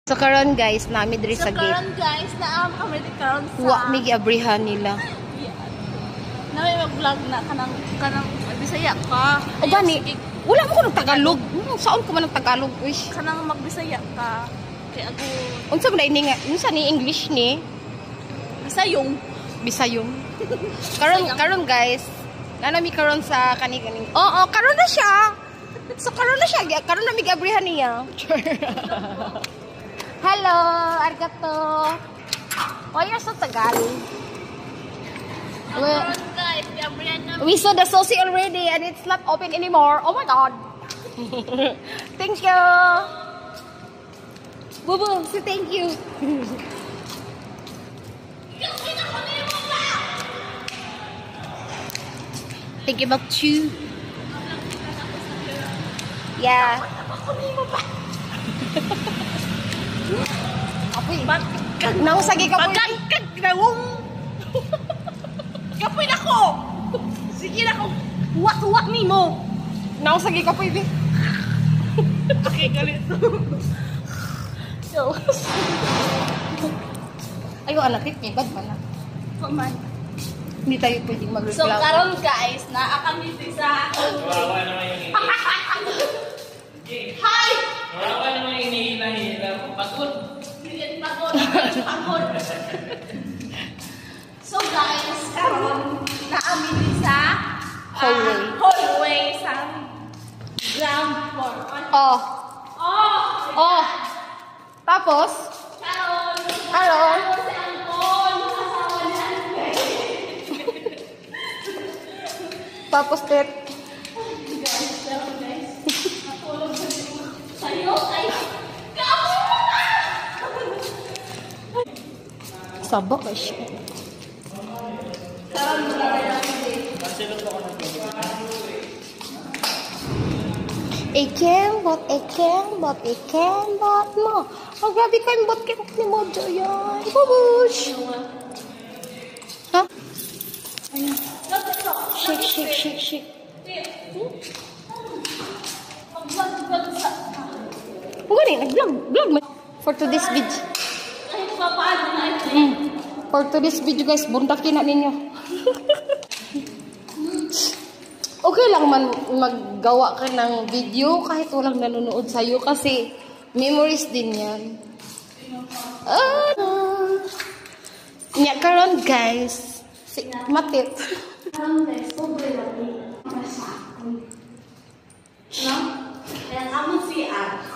So karon guys, nami diri sa gate. Karon guys, naa kami karon sa wa mi giabrihan nila. Nawi mag-vlog na kanang Bisaya ka. O gani, wala mo ko ng Tagalog. Saan ko man ng Tagalog, wish. Kanang magbisaya ka. Kay ako Unsa man ini nga? Unsa ni English ni? Bisayong. Bisayong. Karon guys, nami karon sa kani-kani. Oo, karon na siya. So karon na siya, karon na mi giabrihan niya. Hello, arigato. Why are so Tagalog? Karon guys, We saw the sushi already and it's not open anymore. Oh my god. Thank you. Bubu, say thank you. Thank you about you. Yeah. Apoy. Nausagi ka po. Pagkagkag gawong. Kapoy na ko. Sige na ko. Huwak-huwak ni mo. Nausagi ka po, Ibi. Okay, galit. So, ayo anak, may bad man na. paman. Hindi tayo pwedeng mag-reklamo. So, karon guys, naakami sa Kawawa naman yung Hi! Kawawa naman yung hinihila-hila. Pagod. Pagod. So guys, karon naami sa hallway sa ground floor. Oh. Oh! Oh. Tapos? Karon! Karon? Si Angkol! Kasawa ni Angkol! Tapos, Tet? Guys, karon guys. Natulog sa sayo ay kamu! Sabak ka siya. Ikembot mo. Oh, grabe ka yung bot ni Mojo yan. Babush! Ha? Shake. Ang gani, nag-vlog mo. For today's video. For today's video guys, buntakin na ninyo. Okay lang man maggawa ka ng video kahit walang nanonood sa'yo kasi memories din yan. Nya karon guys, si Matit. Karon guys, pobre lagi. Masakit. No? And amo si Ad.